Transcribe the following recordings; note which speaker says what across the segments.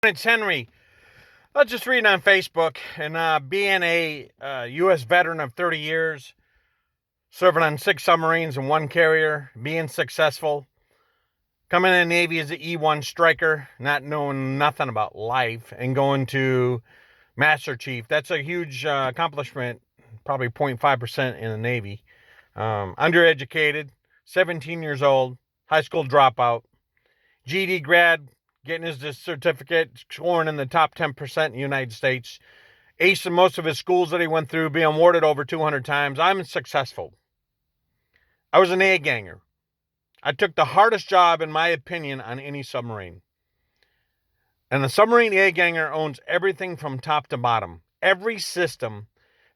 Speaker 1: It's Henry. I was just reading on Facebook, and being a U.S. veteran of 30 years, serving on 6 submarines and 1 carrier, being successful, coming in the Navy as an E-1 striker, not knowing nothing about life, and going to Master Chief. That's a huge accomplishment, probably 0.5% in the Navy. Undereducated, 17 years old, high school dropout, GED grad, getting his certificate, scoring in the top 10% in the United States, acing most of his schools that he went through, being awarded over 200 times. I'm successful. I was an A-Ganger. I took the hardest job, in my opinion, on any submarine. And the Submarine A-Ganger owns everything from top to bottom. Every system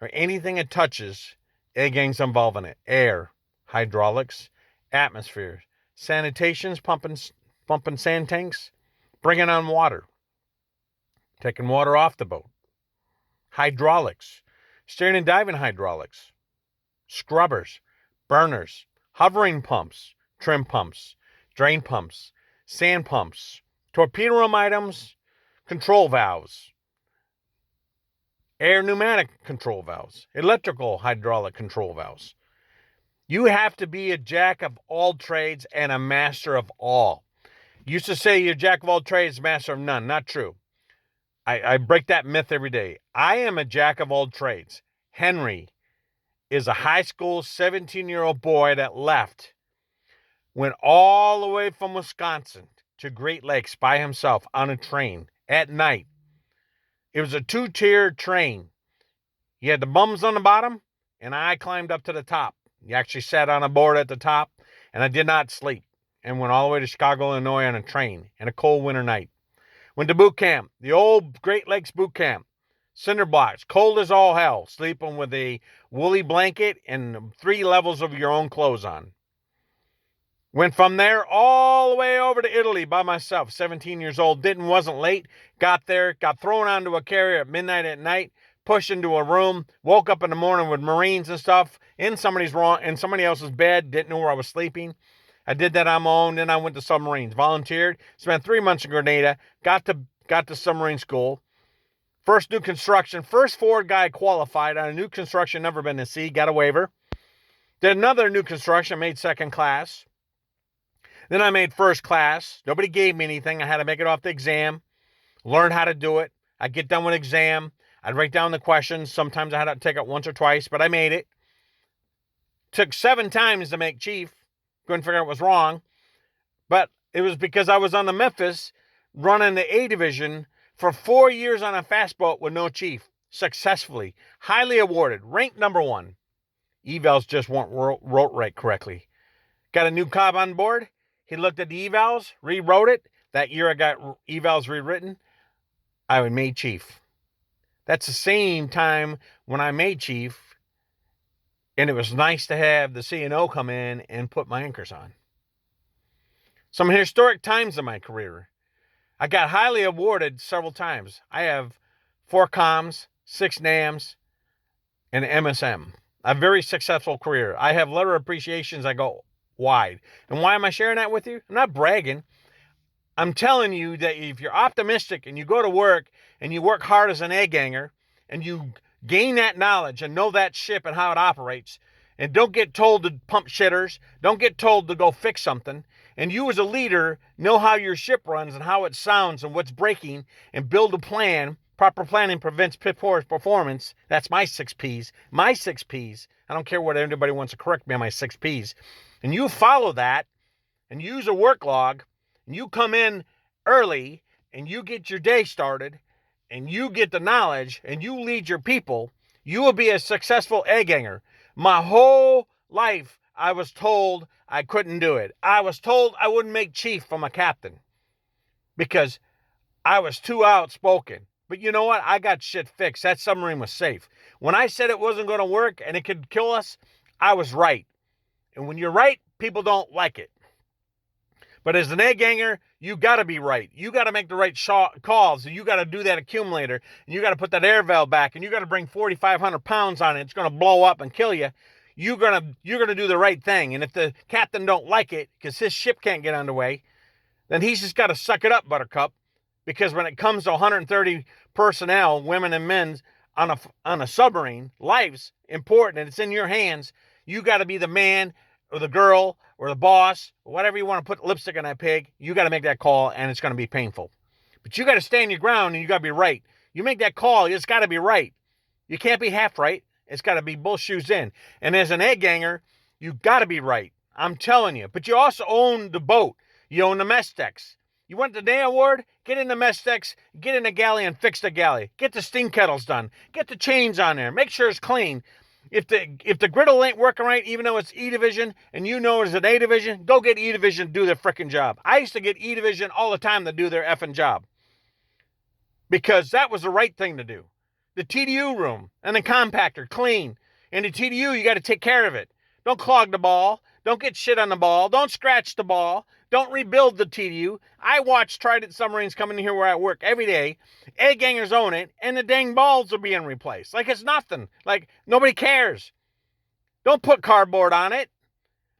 Speaker 1: or anything it touches, A-Gang's involved in it. Air, hydraulics, atmosphere, sanitation's pumping sand tanks, bringing on water, taking water off the boat, hydraulics, steering and diving hydraulics, scrubbers, burners, hovering pumps, trim pumps, drain pumps, sand pumps, torpedo room items, control valves, air pneumatic control valves, electrical hydraulic control valves. You have to be a jack of all trades and a master of all. Used to say you're jack of all trades, master of none. Not true. I break that myth every day. I am a jack of all trades. Henry is a high school 17-year-old boy that went all the way from Wisconsin to Great Lakes by himself on a train at night. It was a 2-tier train. You had the bums on the bottom, and I climbed up to the top. You actually sat on a board at the top, and I did not sleep, and went all the way to Chicago, Illinois on a train in a cold winter night. Went to boot camp, the old Great Lakes boot camp. Cinder blocks, cold as all hell, sleeping with a woolly blanket and 3 levels of your own clothes on. Went from there all the way over to Italy by myself, 17 years old, wasn't late, got there, got thrown onto a carrier at midnight at night, pushed into a room, woke up in the morning with Marines and stuff, in somebody else's bed, didn't know where I was sleeping. I did that on my own, then I went to submarines, volunteered, spent 3 months in Grenada, got to submarine school. First new construction, first forward guy qualified on a new construction, never been to sea, got a waiver. Did another new construction, made second class. Then I made first class. Nobody gave me anything. I had to make it off the exam, learn how to do it. I'd get done with exam. I'd write down the questions. Sometimes I had to take it once or twice, but I made it. Took 7 times to make chief. Couldn't figure out what was wrong. But it was because I was on the Memphis running the A division for 4 years on a fast boat with no chief. Successfully. Highly awarded. Ranked number 1. Evals just weren't wrote right correctly. Got a new cob on board. He looked at the evals, rewrote it. That year I got evals rewritten. I made chief. That's the same time when I made chief, and it was nice to have the C&O come in and put my anchors on. Some historic times in my career. I got highly awarded several times. I have 4 comms, 6 NAMs, and an MSM. A very successful career. I have letter appreciations. I go wide. And why am I sharing that with you? I'm not bragging. I'm telling you that if you're optimistic and you go to work and you work hard as an A-Ganger and you gain that knowledge and know that ship and how it operates, and don't get told to pump shitters, don't get told to go fix something, and you as a leader know how your ship runs and how it sounds and what's breaking, and build a plan. Proper planning prevents poor performance. That's my 6 P's. My 6 P's. I don't care what anybody wants to correct me on my 6 P's. And you follow that and use a work log, and you come in early and you get your day started and you get the knowledge and you lead your people, you will be a successful A-Ganger. My whole life, I was told I couldn't do it. I was told I wouldn't make chief from a captain because I was too outspoken. But you know what? I got shit fixed. That submarine was safe. When I said it wasn't going to work and it could kill us, I was right. And when you're right, people don't like it. But as an A-Ganger, you got to be right. You got to make the right calls. You got to do that accumulator. And you got to put that air valve back. And you got to bring 4,500 pounds on it. It's going to blow up and kill you. You're gonna do the right thing. And if the captain don't like it, because his ship can't get underway, then he's just got to suck it up, Buttercup. Because when it comes to 130 personnel, women and men on a submarine, life's important and it's in your hands. You got to be the man or the girl or the boss, or whatever you want to put lipstick on that pig. You got to make that call, and it's going to be painful. But you got to stand your ground, and you got to be right. You make that call, it's got to be right. You can't be half right. It's got to be both shoes in. And as an A-ganger, you got to be right. I'm telling you. But you also own the boat. You own the mess decks. You want the day award? Get in the mess decks, get in the galley and fix the galley. Get the steam kettles done. Get the chains on there. Make sure it's clean. If the griddle ain't working right, even though it's E division and you know it's an A division, go get E division to do their freaking job. I used to get E division all the time to do their effing job because that was the right thing to do. The TDU room and the compactor clean. And the TDU, you got to take care of it. Don't clog the ball. Don't get shit on the ball. Don't scratch the ball. Don't rebuild the TDU. I watch Trident submarines coming in here where I work every day. A-gangers own it, and the dang balls are being replaced. Like it's nothing. Like nobody cares. Don't put cardboard on it.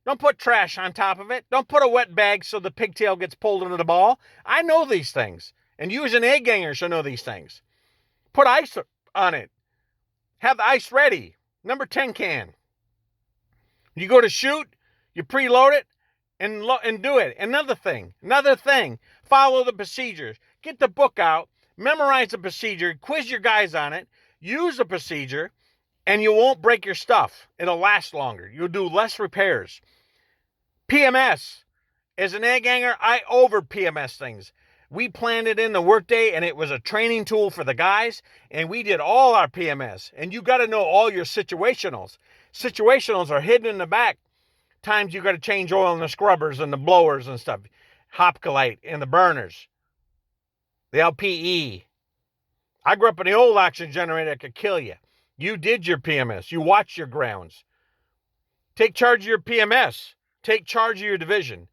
Speaker 1: Don't put trash on top of it. Don't put a wet bag so the pigtail gets pulled into the ball. I know these things. And you as an A-ganger should know these things. Put ice on it. Have the ice ready. Number 10 can. You go to shoot, you preload it, and do it. Another thing, follow the procedures. Get the book out, memorize the procedure, quiz your guys on it, use the procedure, and you won't break your stuff. It'll last longer. You'll do less repairs. PMS. As an A-ganger, I over PMS things. We planned it in the workday, and it was a training tool for the guys, and we did all our PMS. And you got to know all your situationals. Situationals are hidden in the back. Times you got to change oil in the scrubbers and the blowers and stuff. Hopcolite and the burners. The LPE. I grew up in the old oxygen generator that could kill you. You did your PMS. You watched your grounds. Take charge of your PMS. Take charge of your division.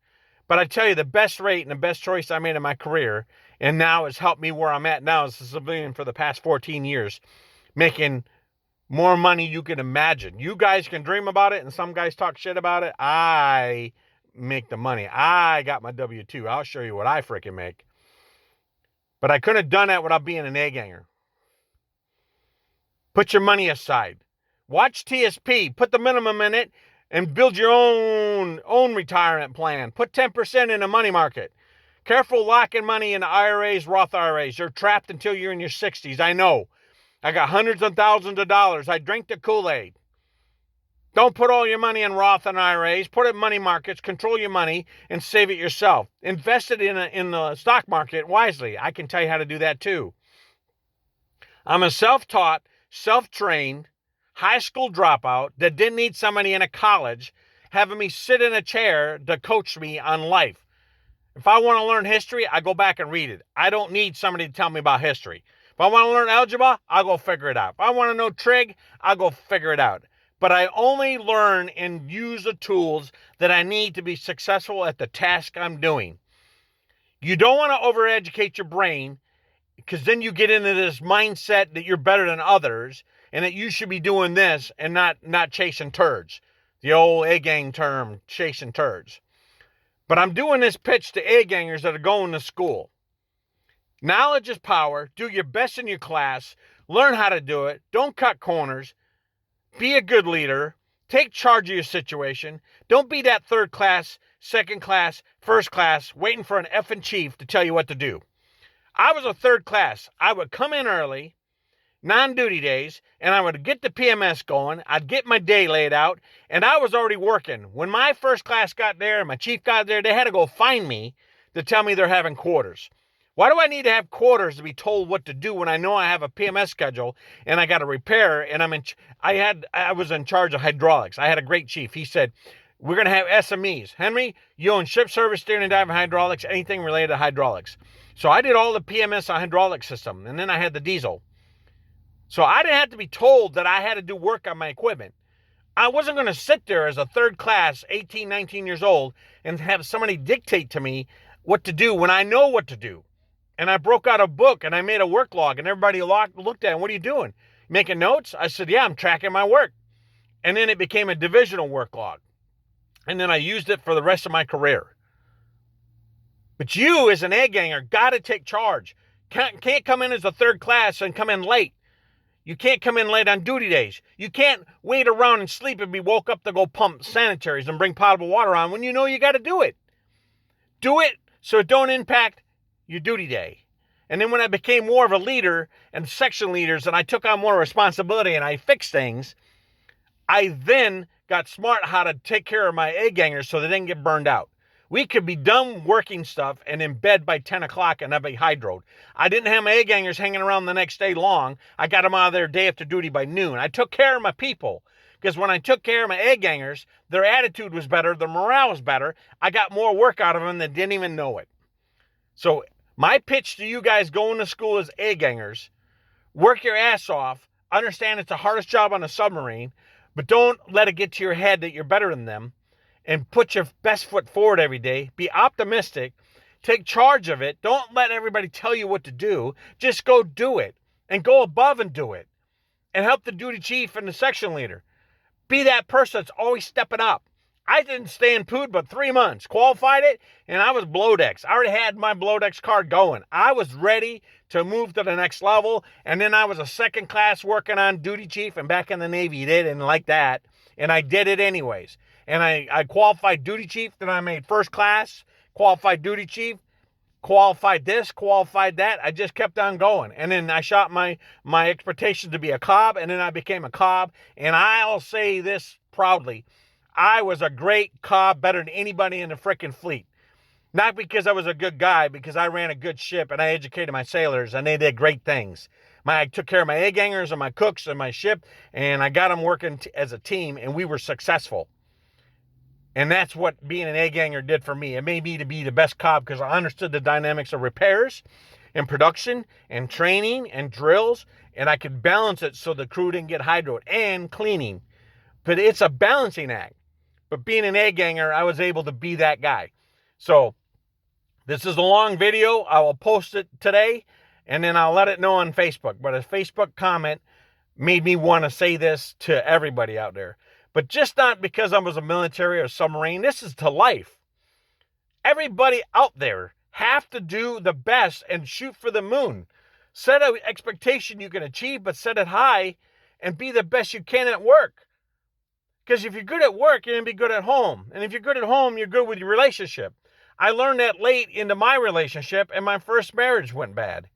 Speaker 1: But I tell you, the best rate and the best choice I made in my career, and now has helped me where I'm at now as a civilian for the past 14 years, making more money you can imagine. You guys can dream about it, and some guys talk shit about it. I make the money. I got my W-2. I'll show you what I freaking make. But I couldn't have done that without being an A-ganger. Put your money aside. Watch TSP. Put the minimum in it and build your own retirement plan. Put 10% in a money market. Careful locking money in IRAs, Roth IRAs. You're trapped until you're in your 60s. I know. I got hundreds of thousands of dollars. I drink the Kool-Aid. Don't put all your money in Roth and IRAs. Put it in money markets. Control your money and save it yourself. Invest it in the stock market wisely. I can tell you how to do that too. I'm a self-taught, self-trained, high school dropout that didn't need somebody in a college having me sit in a chair to coach me on life. If I want to learn history, I go back and read it. I don't need somebody to tell me about history. If I want to learn algebra, I'll go figure it out. If I want to know trig, I'll go figure it out. But I only learn and use the tools that I need to be successful at the task I'm doing. You don't want to overeducate your brain because then you get into this mindset that you're better than others and that you should be doing this and not chasing turds. The old A-gang term, chasing turds. But I'm doing this pitch to A-gangers that are going to school. Knowledge is power. Do your best in your class. Learn how to do it. Don't cut corners. Be a good leader. Take charge of your situation. Don't be that third class, second class, first class, waiting for an effing chief to tell you what to do. I was a third class. I would come in early, non-duty days, and I would get the PMS going. I'd get my day laid out, and I was already working. When my first class got there and my chief got there, they had to go find me to tell me they're having quarters. Why do I need to have quarters to be told what to do when I know I have a PMS schedule and I got to repair and I was in charge of hydraulics. I had a great chief. He said, we're going to have SMEs. Henry, you own ship service, steering and diving hydraulics, anything related to hydraulics. So I did all the PMS on hydraulic system, and then I had the diesel. So I didn't have to be told that I had to do work on my equipment. I wasn't going to sit there as a third class, 18, 19 years old, and have somebody dictate to me what to do when I know what to do. And I broke out a book and I made a work log and everybody looked at it. What are you doing? Making notes? I said, yeah, I'm tracking my work. And then it became a divisional work log. And then I used it for the rest of my career. But you as an A-ganger got to take charge. can't come in as a third class and come in late. You can't come in late on duty days. You can't wait around and sleep and be woke up to go pump sanitaries and bring potable water on when you know you got to do it. Do it so it don't impact your duty day. And then when I became more of a leader and section leaders and I took on more responsibility and I fixed things, I then got smart how to take care of my A-gangers so they didn't get burned out. We could be done working stuff and in bed by 10 o'clock and I'd be hydroed. I didn't have my A-gangers hanging around the next day long. I got them out of there day after duty by noon. I took care of my people because when I took care of my A-gangers, their attitude was better, their morale was better. I got more work out of them that didn't even know it. So my pitch to you guys going to school is A-gangers. Work your ass off. Understand it's the hardest job on a submarine, but don't let it get to your head that you're better than them. And put your best foot forward every day. Be optimistic. Take charge of it. Don't let everybody tell you what to do. Just go do it. And go above and do it. And help the duty chief and the section leader. Be that person that's always stepping up. I didn't stay in Pood but 3 months. Qualified it, and I was below decks. I already had my below decks card going. I was ready to move to the next level. And then I was a second class working on duty chief and back in the Navy. They didn't like that. And I did it anyways. And I qualified duty chief, then I made first class, qualified duty chief, qualified this, qualified that. I just kept on going. And then I shot my expectations to be a cob, and then I became a cob. And I'll say this proudly. I was a great cob, better than anybody in the frickin' fleet. Not because I was a good guy, because I ran a good ship and I educated my sailors and they did great things. I took care of my A-gangers and my cooks and my ship, and I got them working as a team, and we were successful. And that's what being an A-ganger did for me. It made me to be the best cob because I understood the dynamics of repairs and production and training and drills, and I could balance it so the crew didn't get hydroed, and cleaning. But it's a balancing act. But being an A-ganger, I was able to be that guy. So this is a long video. I will post it today, and then I'll let it know on Facebook. But a Facebook comment made me want to say this to everybody out there. But just not because I was a military or submarine. This is to life. Everybody out there have to do the best and shoot for the moon. Set an expectation you can achieve, but set it high and be the best you can at work. Because if you're good at work, you're going to be good at home. And if you're good at home, you're good with your relationship. I learned that late into my relationship, and my first marriage went bad. It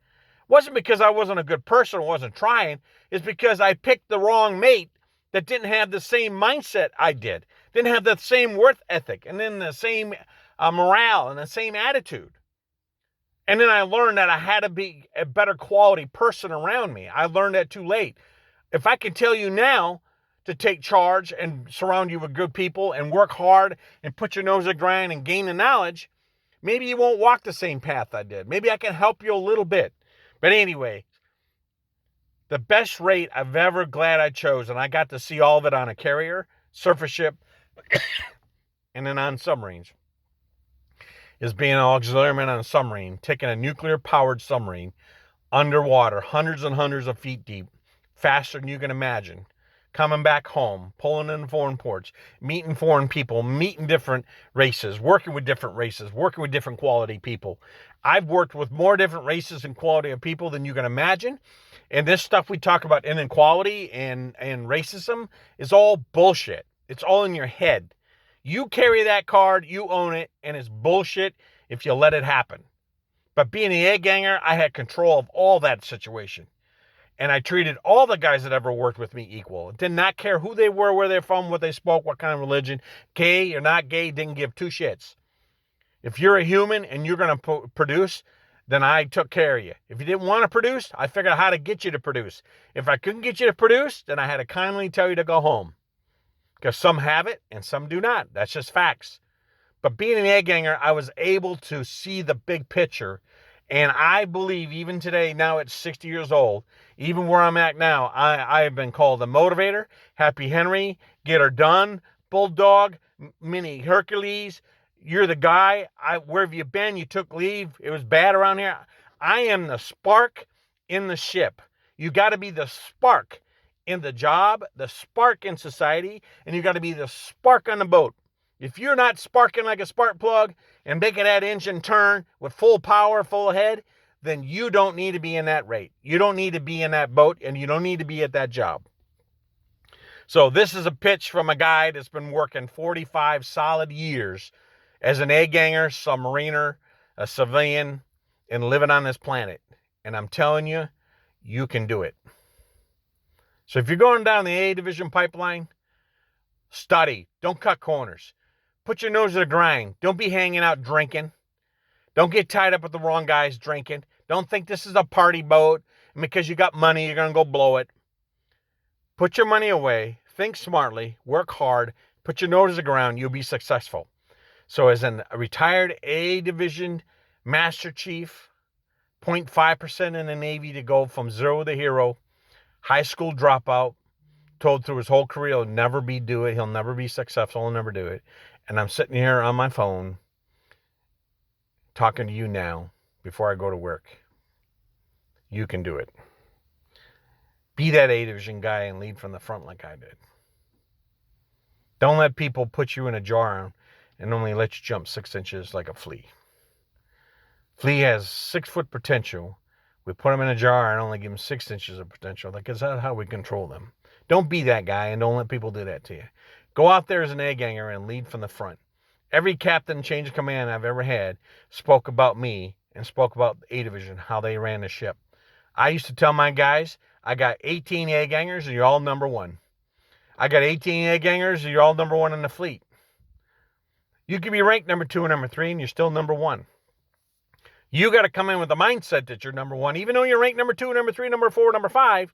Speaker 1: wasn't because I wasn't a good person or wasn't trying. It's because I picked the wrong mate that didn't have the same mindset I did, didn't have the same worth ethic, and then the same morale and the same attitude. And then I learned that I had to be a better quality person around me. I learned that too late. If I can tell you now to take charge and surround you with good people and work hard and put your nose to the grind and gain the knowledge, maybe you won't walk the same path I did. Maybe I can help you a little bit. But anyway, the best rate I've ever glad I chose, and I got to see all of it on a carrier, surface ship, and then on submarines, is being an auxiliary man on a submarine, taking a nuclear-powered submarine underwater, hundreds and hundreds of feet deep, faster than you can imagine, coming back home, pulling in foreign ports, meeting foreign people, meeting different races, working with different races, working with different quality people. I've worked with more different races and quality of people than you can imagine. And this stuff we talk about inequality and racism is all bullshit. It's all in your head. You carry that card, you own it, and it's bullshit if you let it happen. But being an A-ganger, I had control of all that situation. And I treated all the guys that ever worked with me equal. Did not care who they were, where they're from, what they spoke, what kind of religion. Gay or not gay, didn't give two shits. If you're a human and you're going to produce, then I took care of you. If you didn't want to produce, I figured out how to get you to produce. If I couldn't get you to produce, then I had to kindly tell you to go home. Because some have it and some do not. That's just facts. But being an A-ganger, I was able to see the big picture. And I believe even today, now at 60 years old, even where I'm at now, I have been called a motivator, Happy Henry, Get Her Done, Bulldog, Mini Hercules. You're the guy. Where have you been? You took leave. It was bad around here. I am the spark in the ship. You got to be the spark in the job, the spark in society, and you got to be the spark on the boat. If you're not sparking like a spark plug and making that engine turn with full power, full head, then you don't need to be in that rate. You don't need to be in that boat, and you don't need to be at that job. So this is a pitch from a guy that's been working 45 solid years as an A-Ganger, submariner, a civilian, and living on this planet. And I'm telling you, you can do it. So if you're going down the A division pipeline, study. Don't cut corners. Put your nose to the grind. Don't be hanging out drinking. Don't get tied up with the wrong guys drinking. Don't think this is a party boat, and because you got money, you're going to go blow it. Put your money away. Think smartly. Work hard. Put your nose to the ground. You'll be successful. So as a retired A division master chief, 0.5% in the Navy to go from zero to hero, high school dropout, told through his whole career he'll never do it. He'll never be successful. He'll never do it. And I'm sitting here on my phone talking to you now before I go to work. You can do it. Be that A division guy and lead from the front like I did. Don't let people put you in a jar and only let you jump 6 inches like a flea. Flea has 6 foot potential. We put them in a jar and only give them 6 inches of potential. Like, is that how we control them? Don't be that guy, and don't let people do that to you. Go out there as an A-Ganger and lead from the front. Every captain change of command I've ever had spoke about me and spoke about A division, how they ran the ship. I used to tell my guys, I got 18 A-Gangers and you're all number one. I got 18 A-Gangers and you're all number one in the fleet. You could be ranked number 2 or number 3 and you're still number 1. You got to come in with the mindset that you're number 1, even though you're ranked number 2, number 3, number 4, number 5.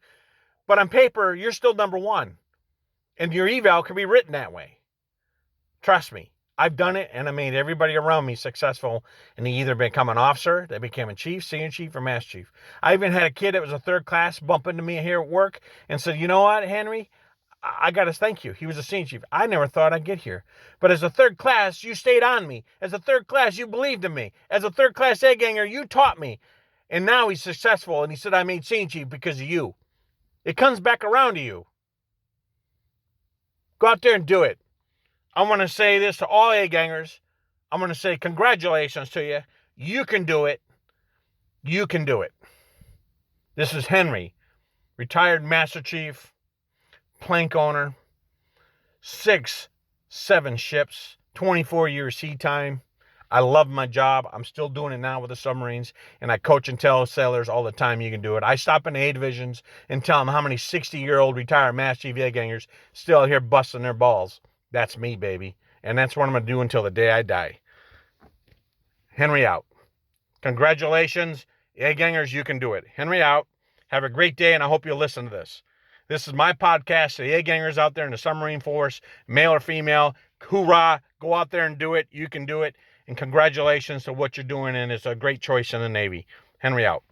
Speaker 1: But on paper, you're still number 1. And your eval can be written that way. Trust me. I've done it, and I made everybody around me successful, and they either become an officer, they became a chief, senior chief, or master chief. I even had a kid that was a 3rd class bump into me here at work and said, you know what, Henry, I got to thank you. He was a senior chief. I never thought I'd get here. But as a 3rd class, you stayed on me. As a 3rd class, you believed in me. As a 3rd class A-Ganger, you taught me. And now he's successful, and he said, I made senior chief because of you. It comes back around to you. Go out there and do it. I want to say this to all A-Gangers. I'm going to say congratulations to you. You can do it. You can do it. This is Henry, retired Master Chief, plank owner, 6, 7 ships, 24 years sea time. I love my job. I'm still doing it now with the submarines, and I coach and tell sailors all the time you can do it. I stop in the A divisions and tell them how many 60-year-old retired Master Chief A-Gangers still out here busting their balls. That's me, baby. And that's what I'm going to do until the day I die. Henry out. Congratulations. A-Gangers, you can do it. Henry out. Have a great day, and I hope you'll listen to this. This is my podcast to the A-Gangers out there in the submarine force, male or female. Hoorah. Go out there and do it. You can do it. And congratulations to what you're doing, and it's a great choice in the Navy. Henry out.